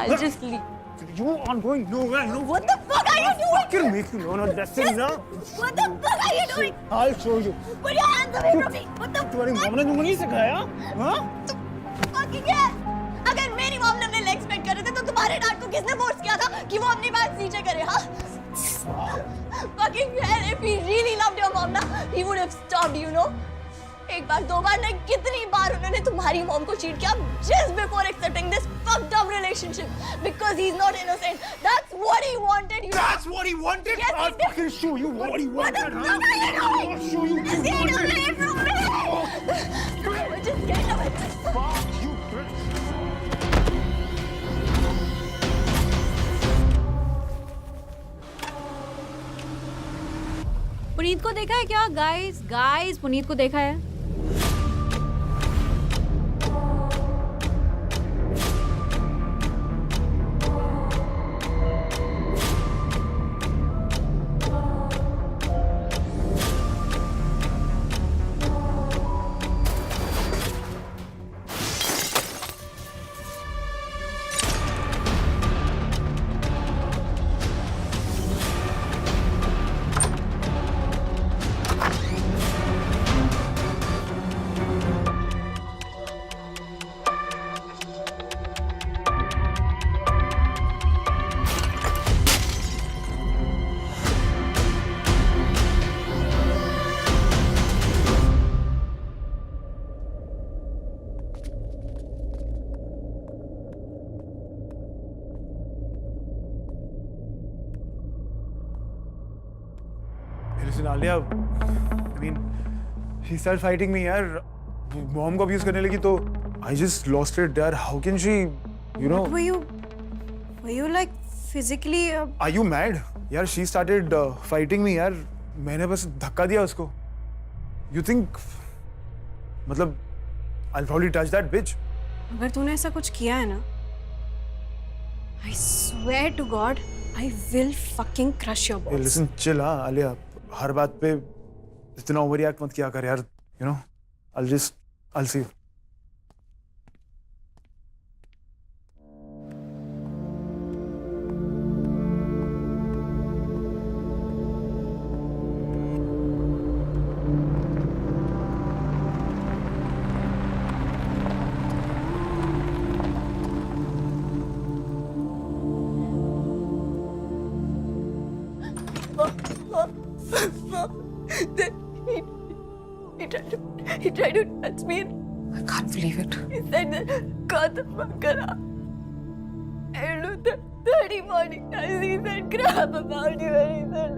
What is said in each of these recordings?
I'll just leave. You aren't going nowhere, you know. What the fuck are you doing? I can make you learn a lesson, ना. What the fuck are you doing? I'll show you. Put your hands away from me. What the तुम्हारी fuck? Mummy ने तुमको नहीं सिखाया, हाँ? Fucking hell! अगर मेरी mom ने अपने लेग्स बेंड करे थे तो तुम्हारे डैड को किसने फोर्स किया था कि वो अपनी बात नीचे करे, हाँ? Fucking hell! If he really loved your mom ना, he would have stopped, you know. एक बार दो बार नहीं कितनी बार उन्होंने तुम्हारी मॉम को चीट किया just before accepting this fucked up relationship because he's not innocent. That's what he wanted. You That's what he wanted. Yes, I'll he did. fucking show you what he What the wanted, fuck are you doing? I'll show you what he Get wanted. away from me! Just get away. Fuck you, bitch. Puneet को देखा है क्या guys Puneet को देखा है? Listen, Alia, I mean, she started fighting me, यार. Mom को abuse करने लगी तो I just lost it, यार. How can she, you know? Were you like physically? Are you mad? यार, she started fighting me, यार. मैंने बस धक्का दिया उसको. You think, मतलब, I'll probably touch that bitch. अगर तूने ऐसा कुछ किया है ना, I swear to God, I will fucking crush your balls. Hey, listen, chill, हाँ, आलिया. हर बात पे इतना ओवर रिएक्ट मत किया कर यार. You know, I'll see. He tried to touch me. I can't believe it. He said that, "Cut the fuck up." And the 30 morning times he said crap about you and he said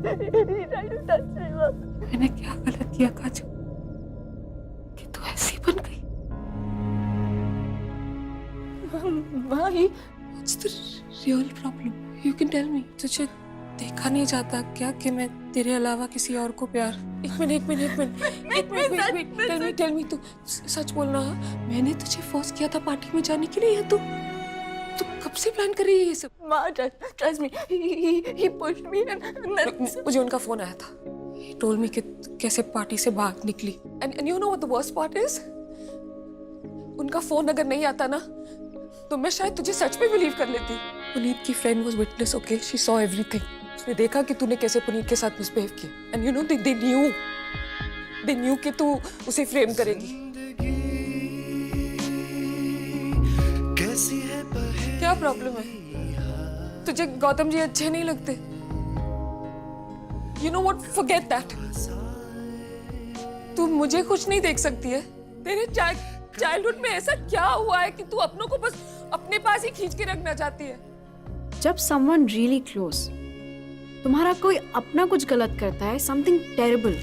that he tried to touch me. मैंने क्या गलत किया काजू कि तू ऐसी बन गई? Why? What's the real problem? You can tell me. तुझे देखा नहीं जाता क्या कि मैं तेरे अलावा किसी और को प्यार? एक मिनट टेल मी तू सच बोलना. मैंने तुझे फोर्स किया था पार्टी में जाने के लिए या तू कब से प्लान कर रही है ये सब? Ma, trust me. He pushed me and then मुझे उनका फोन आया था. He told me कि कैसे पार्टी से भाग निकली. And you know what the worst part is? उनका फोन अगर नहीं आता ना तो मैं शायद तुझे सच में बिलीव कर लेती. पुनीत की friend was witness, okay? She saw everything. उसने देखा कि तूने कैसे पुनीत के साथ मिसबिहेव किया. And you know they knew कि तू उसे फ्रेम करेगी. क्या प्रॉब्लम है? तुझे गौतम जी अच्छे नहीं लगते? You know what? Forget that. तू मुझे खुश नहीं देख सकती है. तेरे चाइल्डहुड में ऐसा क्या हुआ है कि तू अपनों को बस अपने पास ही खींच के रखना चाहती है? जब someone really close, तुम्हारा कोई अपना कुछ गलत करता है, something terrible,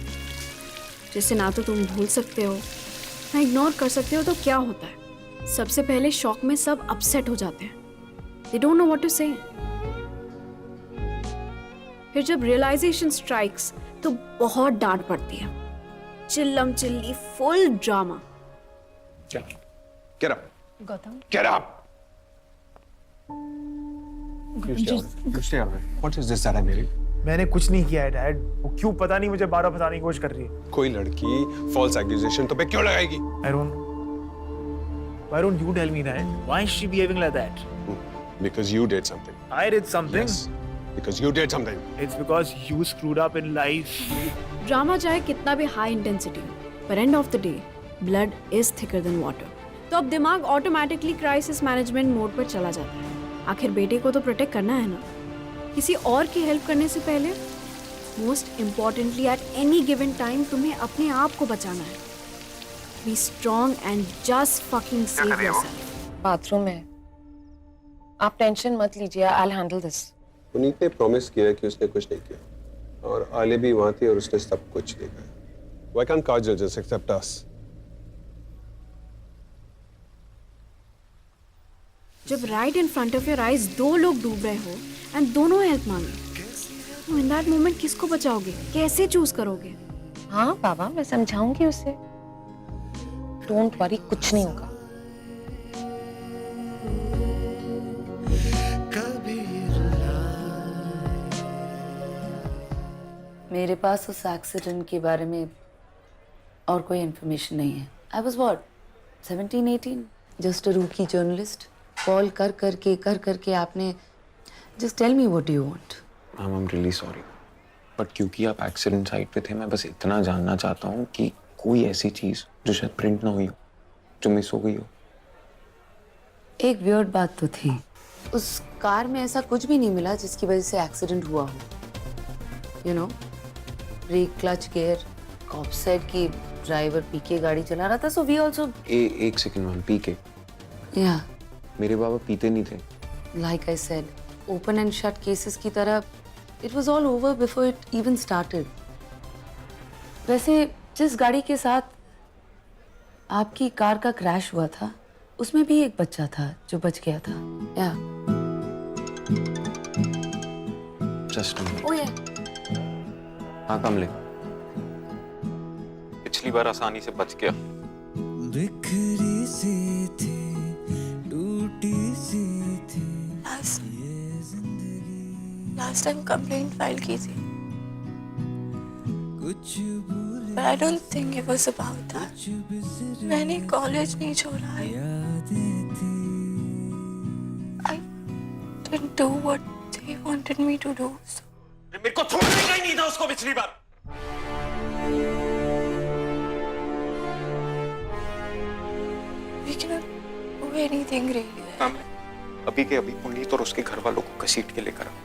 जिसे ना तो तुम भूल सकते हो, ना इग्नोर कर सकते हो, तो क्या होता है? सबसे पहले शॉक में सब अपसेट हो जाते हैं. They don't know what to say. फिर जब रियलाइजेशन स्ट्राइक्स तो बहुत डांट पड़ती है. चिल्लम चिल्ली, full drama. Get up. Gautam. Get up. You stay away. What is this that I'm hearing? मैंने कुछ नहीं किया है डैड. वो क्यों पता नहीं मुझे बार-बार बताने की कोशिश कर रही है. कोई लड़की false accusation तो पे क्यों लगाएगी? I don't know. Why don't you tell me that? Why is she behaving like that? Because you did something. I did something. Yes. Because you did something. It's because you screwed up in life. Drama चाहे कितना भी high intensity हो, पर end of the day blood is thicker than water. तो अब दिमाग automatically crisis management mode पर चला जाता है। आखिर बेटे को तो प्रोटेक्ट करना है ना, किसी और की हेल्प करने से पहले most importantly at any given time तुम्हें अपने आप को बचाना है। Be strong and just fucking save yourself. Bathroom में आप टेंशन मत लीजिए, I will handle this. Puneet ने प्रॉमिस किया कि उसने कुछ नहीं किया और आले भी वहां थी और उसने सब कुछ देखा। Why can't Kajal just accept us? जब right in front of your eyes दो लोग डूब रहे हो एंड दोनों हेल्प मांगे, तो इन दैट मोमेंट किसको बचाओगे, कैसे चूज करोगे? हाँ बाबा, मैं समझाऊंगी उसे। डोंट वरी, कुछ नहीं होगा। मेरे पास उस एक्सीडेंट के बारे में और कोई इन्फॉर्मेशन नहीं है। I was what 17-18, just a rookie journalist. Call कर करके आपने just tell me what you want. Ma'am I am really sorry, but क्योंकि आप एक्सीडेंट साइट पे थे, मैं बस इतना जानना चाहता हूँ कि कोई ऐसी चीज जो शायद प्रिंट ना हुई हो, जो मिस हो गई हो। एक वियर्ड बात तो थी, उस कार में ऐसा कुछ भी नहीं मिला जिसकी वजह से एक्सीडेंट हुआ हो। You know, brake, clutch, gear. Cop said कि ड्राइवर पी के गाड़ी चला रहा था, सो वी आल्सो। एक सेकंड मैम, पी के? या मेरे बाबा पीते नहीं थे। Like I said, open and shut cases की तरह it was all over before it even started. वैसे जिस गाड़ी के साथ आपकी कार का क्रैश हुआ था, उसमें भी एक बच्चा था जो बच गया था। या जस्ट ओह या हाँ कमले, पिछली बार आसानी से बच गया। बिखरी सी थी, टूटी सी थी लास्ट टाइम कंप्लेंट फाइल की थी, कुछ भूल but I don't think it was about that. मैंने कॉलेज नहीं छोड़ा है। यादें थी। I didn't do what they wanted me to do. So मेरे को छोड़ने का ही नहीं था उसको पिछली बार। we cannot do anything really. कमले, अभी के अभी पुनीत और उसके घर वालों को घसीट के लेकर आओ।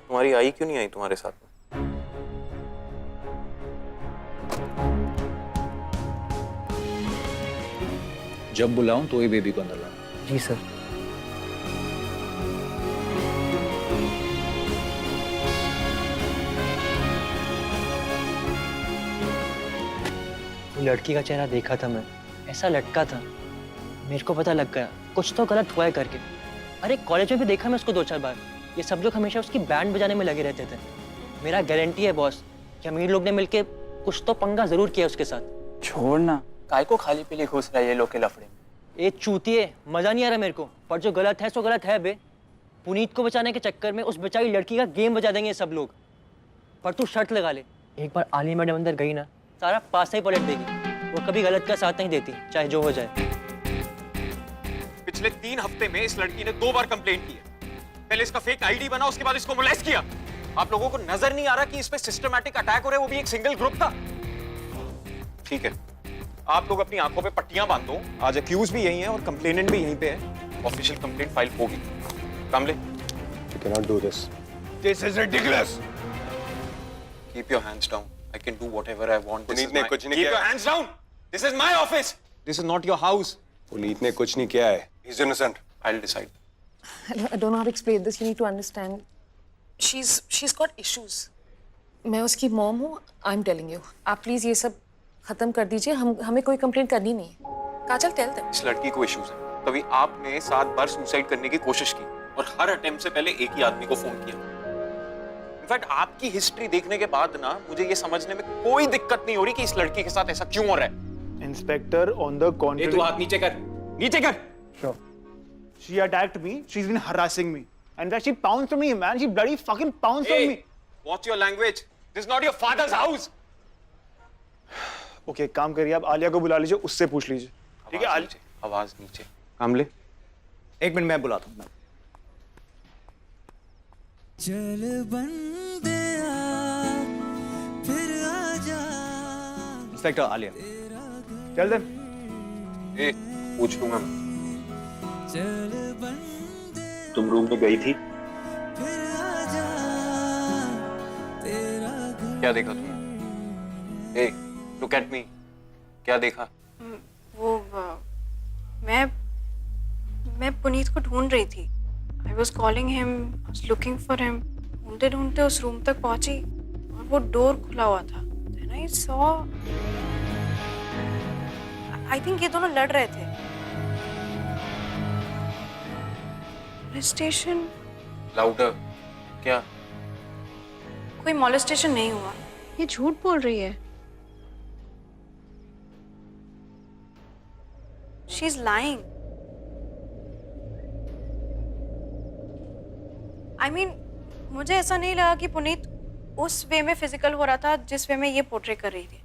तुम्हारी आई क्यों नहीं आई तुम्हारे साथ में? जब बुलाऊं तो ही बेबी को अंदर लाऊं। जी सर। लड़की का चेहरा देखा था मैं, ऐसा लटका था, मेरे को पता लग गया कुछ तो गलत हुआ है करके। अरे कॉलेज में भी देखा मैं उसको 2-4 बार। ये सब लोग हमेशा उसकी बैंड बजाने में लगे रहते थे। मेरा गारंटी है बॉस कि अमीर लोग ने मिलके कुछ तो पंगा जरूर किया उसके साथ। छोड़ना, काय को खाली पीली घुस रहा है ये लोग के लफड़े में। ए चूतिए, मजा नहीं आ रहा मेरे को, पर जो गलत है सो गलत है बे। पुनीत को बचाने के चक्कर में उस बेचारी लड़की का गेम बजा देंगे सब लोग। पर तू शर्त लगा ले, एक बार आलिया मैडम अंदर गई ना, सारा पासा ही पलट देगी। वो कभी गलत का साथ नहीं देती, चाहे जो हो जाए। पिछले 3 हफ्ते में इस लड़की ने 2 बार कंप्लेंट की है। पहले इसका फेक आईडी बना, उसके बाद इसको मोलेस्ट किया। आप लोगों को नजर नहीं आ रहा कि इस पे सिस्टमैटिक अटैक हो रहा है, वो भी एक सिंगल ग्रुप था। ठीक है, आप लोग अपनी आंखों पे पट्टियां बांध दो। आज अक्यूज भी यही है और कंप्लेनेंट भी यहीं पे है। ऑफिशियल कंप्लेंट फाइल होगी। कमले, You cannot do this. This is ridiculous. Keep your hands down. I can do whatever I want. Puneet ने कुछ नहीं Keep किया। your hands down. This is my office. This is not your house. Puneet ने कुछ नहीं किया है। He's innocent. I'll decide. I don't know how to explain this. You need to understand. She's got issues. मैं उसकी mom हूँ. I'm telling you. आप please ये सब खत्म कर दीजिए. हमें कोई कंप्लेंट करनी नहीं है. काजल, tell them. इस लड़की को इश्यूज है। तभी आपने 7 बार सुसाइड करने की कोशिश की और हर अटेम्प्ट से पहले एक ही आदमी को फोन किया। इनफैक्ट आपकी हिस्ट्री देखने के बाद ना मुझे ये समझने में कोई दिक्कत नहीं हो रही कि इस लड़की के साथ ऐसा क्यों हो रहा है। इंस्पेक्टर, ऑन द कॉन्ट्री, तू हाथ नीचे कर, नीचे कर। Sure. She attacked me. She's been harassing me. And that she pounced on me, man. She bloody fucking pounced on me. Watch your language. This is not your father's house. Okay, एक काम करिए, आप आलिया को बुला लीजिए, उससे पूछ लीजिए, ठीक है? आवाज नीचे। कामले, एक मिनट मैं बुलाता हूँ। चल बंदिया फिर आजा। इंस्पेक्टर आलिया। चल देन। ए, पूछ लूंगा मैं। चल बंदिया तुम रूम में गई थी? फिर आजा तेरा घर। क्या देखा तुमने? ए, लुक एट मी। क्या देखा? वो मैं पुनीत को ढूंढ रही थी। I was calling him, looking for him. ढूंढते ढूंढते उस रूम तक पहुंची और वो डोर खुला हुआ था। Then I saw, I think ये दोनों लड़ रहे थे। मोलेस्टेशन? लाउडर। क्या? कोई मोलेस्टेशन नहीं हुआ। ये झूठ बोल रही है। She is lying. I mean, मुझे ऐसा नहीं लगा कि पुनीत उस वे में फिजिकल हो रहा था जिस वे में ये पोर्ट्रे कर रही थी।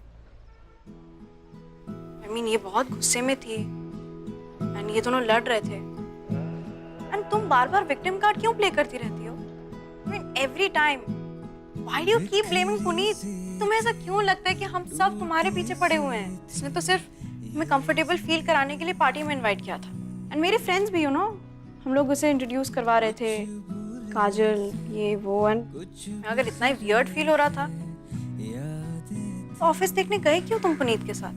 I mean, ये बहुत गुस्से में थी एंड ये दोनों लड़ रहे थे। एंड तुम बार बार विक्टिम कार्ड क्यों प्ले करती रहती हो? I mean, every time. Why do you keep blaming Puneet? तुम्हें ऐसा क्यों लगता है कि हम सब तुम्हारे पीछे पड़े हुए हैं? इसने तो सिर्फ हमें कंफर्टेबल फील कराने के लिए पार्टी में इनवाइट किया था। एंड मेरे फ्रेंड्स भी, यू नो, हम लोग उसे इंट्रोड्यूस करवा रहे थे, काजल, ये वो। एंड अगर इतना ही वियर्ड फील हो रहा था तो ऑफिस देखने गए क्यों तुम पुनीत के साथ?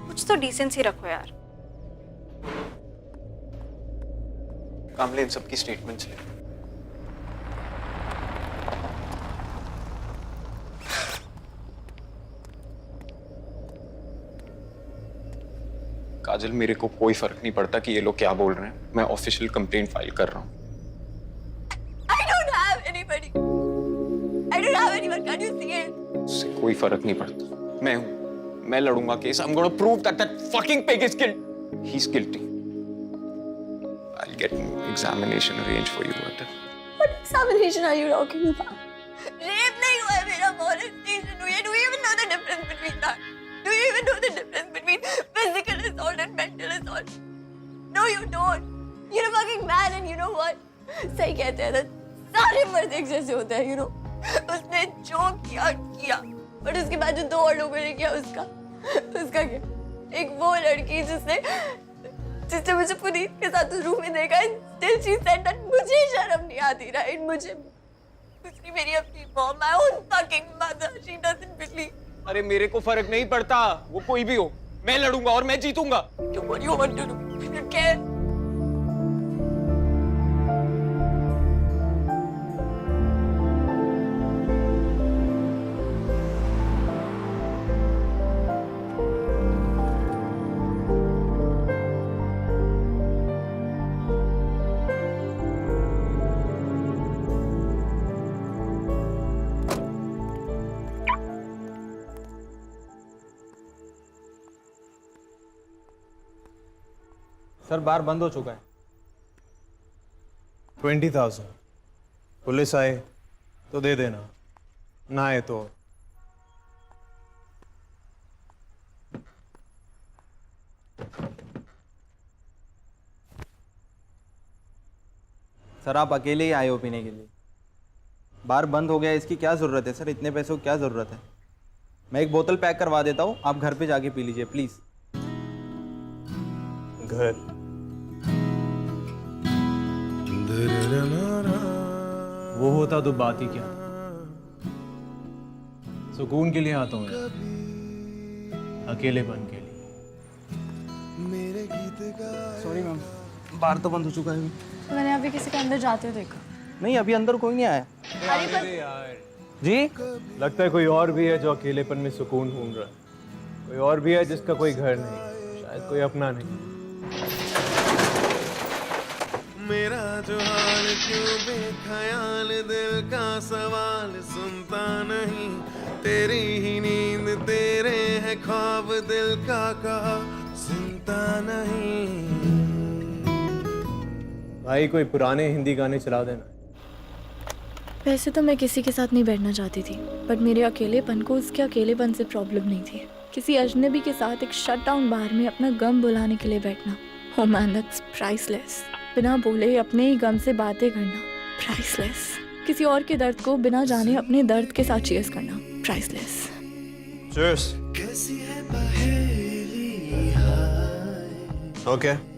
कुछ तो डिसेंसी रखो यार। कामले, इन सबकी स्टेटमेंट्स ले। काजल, मेरे को कोई फर्क नहीं पड़ता कि ये लोग क्या बोल रहे हैं। मैं ऑफिशियल कंप्लेंट फाइल कर रहा हूँ। I don't have anybody. I don't have anyone. Can't you see it? उससे कोई फर्क नहीं पड़ता। मैं हूँ, मैं लड़ूंगा case. I'm gonna prove that that fucking pig is guilty. He's guilty. I'll get an examination arranged for you. What examination are you talking about? Rape नहीं हुआ है मेरा, molestation हुई है. Do you even know the difference between that? Do you even know the difference between physical assault and mental assault? No, you don't. You're a fucking man, and you know what? सही कहते हैं ना, सारे मर्द एक जैसे होते हैं, you know. उसने जो किया, और उसके बाद जो दो और लोगों ने किया, उसका क्या? एक वो लड़की जिसने मुझे पुनीत के साथ उस रूम में देखा, and still she said that मुझे शर्म नहीं आती, right? मुझे दूसरी मेरी अपनी mom, my own fucking mother, she doesn't believe. अरे मेरे को फर्क नहीं पड़ता, वो कोई भी हो। मैं लड़ूंगा और मैं जीतूंगा। Do what you want to do. You don't care. Sir बार बंद हो चुका है। 20,000 पुलिस आए तो दे देना, ना आए तो। सर आप अकेले ही आए हो पीने के लिए? बार बंद हो गया, इसकी क्या ज़रूरत है सर? इतने पैसों की क्या ज़रूरत है? मैं एक बोतल पैक करवा देता हूँ, आप घर पे जाके पी लीजिए प्लीज़। घर वो होता तो बात ही क्या। सुकून के लिए आता हूँ, अकेलेपन के लिए। सॉरी मैम, बार तो बंद हो चुका है। मैंने अभी किसी के अंदर जाते हुए देखा। नहीं, अभी अंदर कोई नहीं आया। जी, लगता है कोई और भी है जो अकेलेपन में सुकून ढूंढ रहा है। कोई और भी है जिसका कोई घर नहीं, शायद कोई अपना नहीं। मेरा जो हाल क्यों बेख्याल, दिल का सवाल सुनता नहीं। तेरी ही नींद, तेरे है ख्वाब, दिल का कहा सुनता नहीं। भाई कोई पुराने हिंदी गाने चला देना। वैसे तो मैं किसी के साथ नहीं बैठना चाहती थी, बट मेरे अकेलेपन को उसके अकेलेपन से प्रॉब्लम नहीं थी। किसी अजनबी के साथ एक शट डाउन बार में अपना गम बुलाने के लिए बैठना, oh man, that's priceless। बिना बोले अपने ही गम से बातें करना, प्राइसलेस। किसी और के दर्द को बिना जाने अपने दर्द के साथ चीयर्स करना, प्राइसलेस। Cheers. Okay.